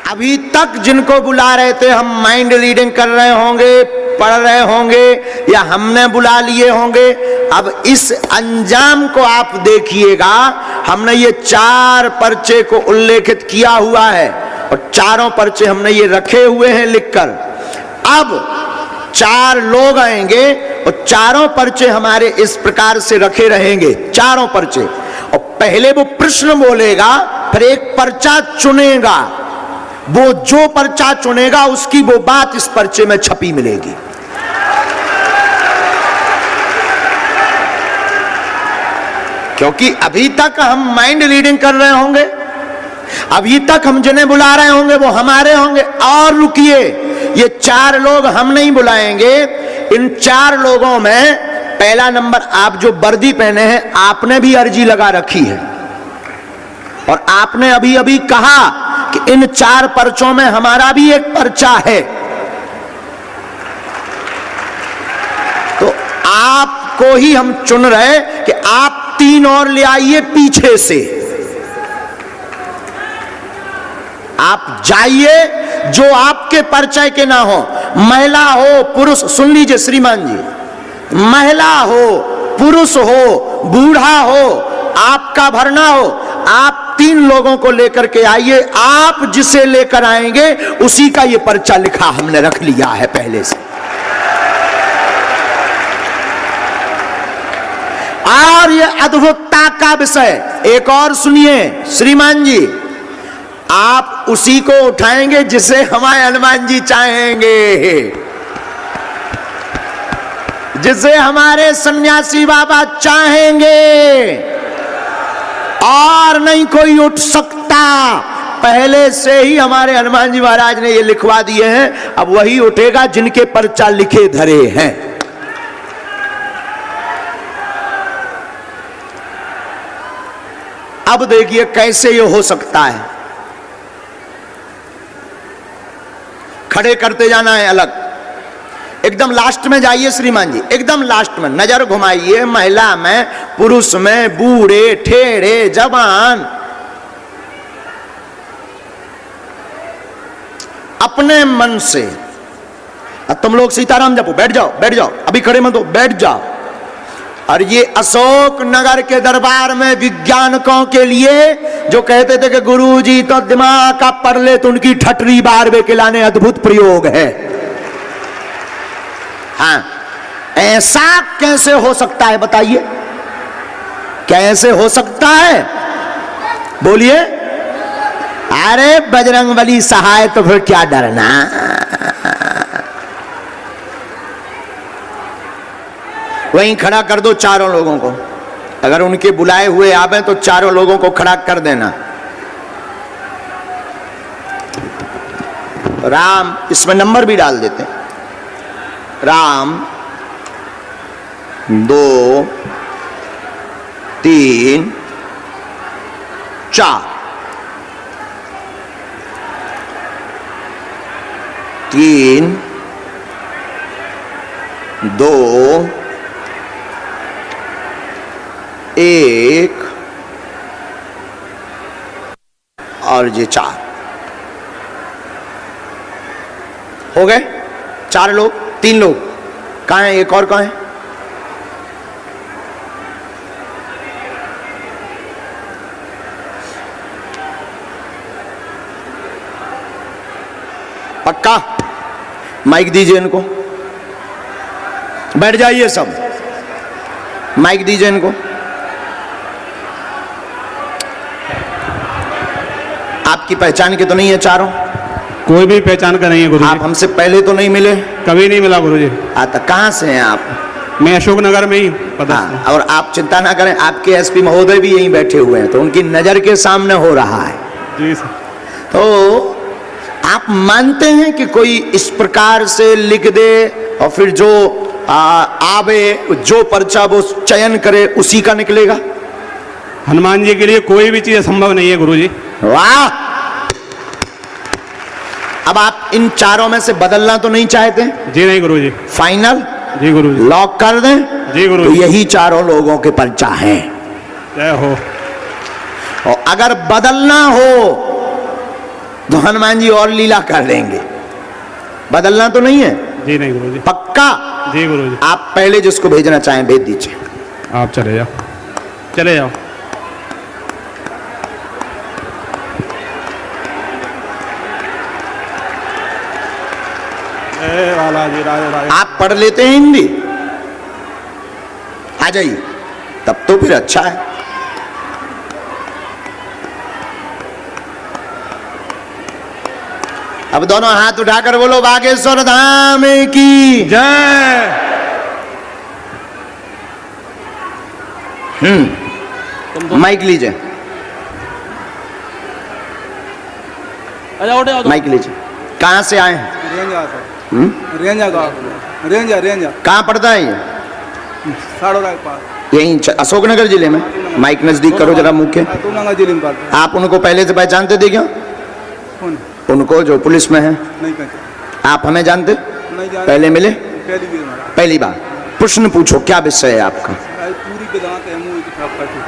अभी तक जिनको बुला रहे थे, हम माइंड रीडिंग कर रहे होंगे, पढ़ रहे होंगे, या हमने बुला लिए होंगे। अब इस अंजाम को आप देखिएगा। हमने ये 4 पर्चे को उल्लेखित किया हुआ है और चारों पर्चे हमने ये रखे हुए हैं लिखकर। अब 4 लोग आएंगे और चारों पर्चे हमारे इस प्रकार से रखे रहेंगे, चारों पर्चे। और पहले वो प्रश्न बोलेगा, फिर एक पर्चा चुनेगा। वो जो पर्चा चुनेगा उसकी वो बात इस पर्चे में छपी मिलेगी। क्योंकि अभी तक हम माइंड रीडिंग कर रहे होंगे, अभी तक हम जिन्हें बुला रहे होंगे वो हमारे होंगे। और रुकिए, ये 4 लोग हम नहीं बुलाएंगे। इन 4 लोगों में पहला नंबर, आप जो वर्दी पहने हैं, आपने भी अर्जी लगा रखी है और आपने अभी अभी कहा कि इन 4 पर्चों में हमारा भी एक पर्चा है। तो आपको ही हम चुन रहे कि आप 3 और ले आइए पीछे से। आप जाइए, जो आपके परिचय के ना हो, महिला हो पुरुष, सुन लीजिए श्रीमान जी, महिला हो पुरुष हो बूढ़ा हो, आपका भरना हो, आप 3 लोगों को लेकर के आइए। आप जिसे लेकर आएंगे उसी का ये पर्चा लिखा हमने रख लिया है पहले से। और ये अद्भुतता का विषय एक और सुनिए श्रीमान जी, आप उसी को उठाएंगे जिसे हमारे हनुमान जी चाहेंगे, जिसे हमारे सन्यासी बाबा चाहेंगे, और नहीं कोई उठ सकता। पहले से ही हमारे हनुमान जी महाराज ने ये लिखवा दिए हैं। अब वही उठेगा जिनके पर्चा लिखे धरे हैं। अब देखिए कैसे ये हो सकता है। खड़े करते जाना है अलग, एकदम लास्ट में जाइए श्रीमान जी, एकदम लास्ट में नजर घुमाइए। महिला में, पुरुष में, बूढ़े ठेढ़े जवान, अपने मन से। अब तुम लोग सीताराम जपो, बैठ जाओ बैठ जाओ, अभी खड़े मत हो, बैठ जाओ। और ये अशोक नगर के दरबार में विज्ञानकों के लिए जो कहते थे कि गुरुजी तो दिमाग का पढ़ ले तो उनकी ठटरी बार वे खिलाने, अद्भुत प्रयोग है। हाँ, ऐसा कैसे हो सकता है बताइए, कैसे हो सकता है बोलिए। अरे बजरंगबली सहाय, तो फिर क्या डरना। वहीं खड़ा कर दो चारों लोगों को, अगर उनके बुलाए हुए आवे तो चारों लोगों को खड़ा कर देना। राम, इसमें नंबर भी डाल देते हैं, राम 2 3 4 3 2 1 और ये 4 हो गए। 4 लोग, 3 लोग कहाँ हैं, एक और कहाँ है? पक्का? माइक दीजिए इनको, बैठ जाइए सब, माइक दीजिए इनको। आपकी पहचान के तो नहीं है चारों? कोई भी पहचान का नहीं है गुरुजी। आप हमसे पहले तो नहीं मिले? कभी नहीं मिला गुरुजी। तो कहाँ से हैं आप? मैं अशोक नगर में ही पता। हाँ, और आप चिंता ना करें, आपके एसपी महोदय भी यहीं बैठे हुए हैं, तो उनकी नजर के सामने हो रहा है। जी सर। तो आप मानते हैं कि कोई इस प्रकार से लिख दे और फिर जो आवे, जो पर्चा वो चयन करे उसी का निकलेगा? हनुमान जी के लिए कोई भी चीज असंभव नहीं है गुरुजी। वाह! अब आप इन चारों में से बदलना तो नहीं चाहते? जी नहीं गुरुजी। फाइनल? जी गुरुजी। लॉक कर दें? जी गुरुजी। तो यही चारों लोगों के पर्चा हैं। जय हो। और अगर बदलना हो तो हनुमान जी और लीला कर देंगे। बदलना तो नहीं है, जी नहीं गुरु जी। पक्का? जी गुरु जी। आप पहले जिसको भेजना चाहें भेज दीजिए। आप चले जाओ, चले जाओ। बालाजी राजे राजे। आप पढ़ लेते हैं हिंदी? आ जाइए, तब तो फिर अच्छा है। अब दोनों हाथ उठाकर बोलो बागेश्वर धाम की जय। माइक लीजिए, माइक लीजिए। कहाँ से आए हैं? रेंजा सर, रेंजा गाँव, रेंजा कहाँ पड़ता है ये? साड़ोरा के पास, यहीं अशोकनगर जिले में। माइक नजदीक करो जरा मुंह के। तूलंगा जिले में पड़ता है। आप उनको पहले से पहचानते थे क्या? कौन? उनको जो पुलिस में है? नहीं पहचान, आप हमें जानते? नहीं जान। पहले मिले? पहली बार मारा। पहली बार। प्रश्न पूछो, क्या विषय है आपका? आज पूरी वेदांत है, मुंह की छाप करती,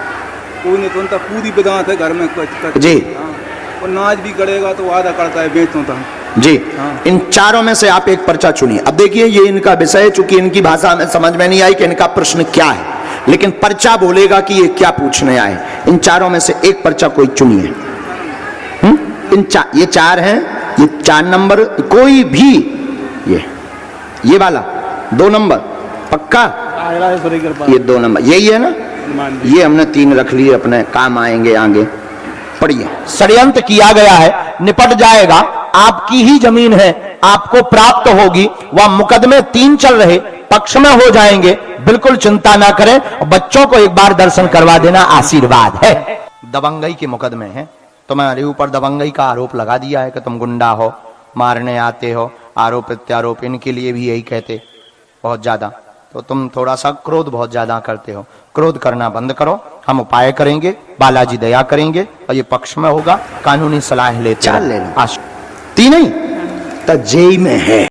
कोई नहीं सुनता। पूरी वेदांत है घर में कुछ जी। हाँ, और नाच भी करेगा तो वादा करता है बेचता था। जी। हाँ। इन चारों में से आप एक पर्चा चुनिए। अब देखिए ये इनका विषय है, चूंकि इनकी भाषा में समझ में नहीं आई कि इनका प्रश्न क्या है, लेकिन पर्चा बोलेगा कि ये क्या पूछने आए। इन चारों में से एक पर्चा कोई चुनिए। ये चार हैं, ये 4 नंबर, कोई भी ये वाला 2 नंबर पक्का? ये 2 नंबर यही है ना? ये हमने 3 रख लिए, अपने काम आएंगे आगे। पढ़िए। षड्यंत्र किया गया है, निपट जाएगा, आपकी ही जमीन है, आपको प्राप्त होगी। वह मुकदमे 3 चल रहे, पक्ष में हो जाएंगे, बिल्कुल चिंता ना करें। बच्चों को एक बार दर्शन करवा देना आशीर्वाद है। दबंगई के मुकदमे हैं, तुम्हारे ऊपर दबंगई का आरोप लगा दिया है कि तुम गुंडा हो, मारने आते हो, आरोप प्रत्यारोप। इनके लिए भी यही कहते बहुत ज्यादा, तो तुम थोड़ा सा क्रोध बहुत ज्यादा करते हो। क्रोध करना बंद करो, हम उपाय करेंगे, बालाजी दया करेंगे और ये पक्ष में होगा। कानूनी सलाह लेते 4 लेना, 3 नहीं तो जेई में है।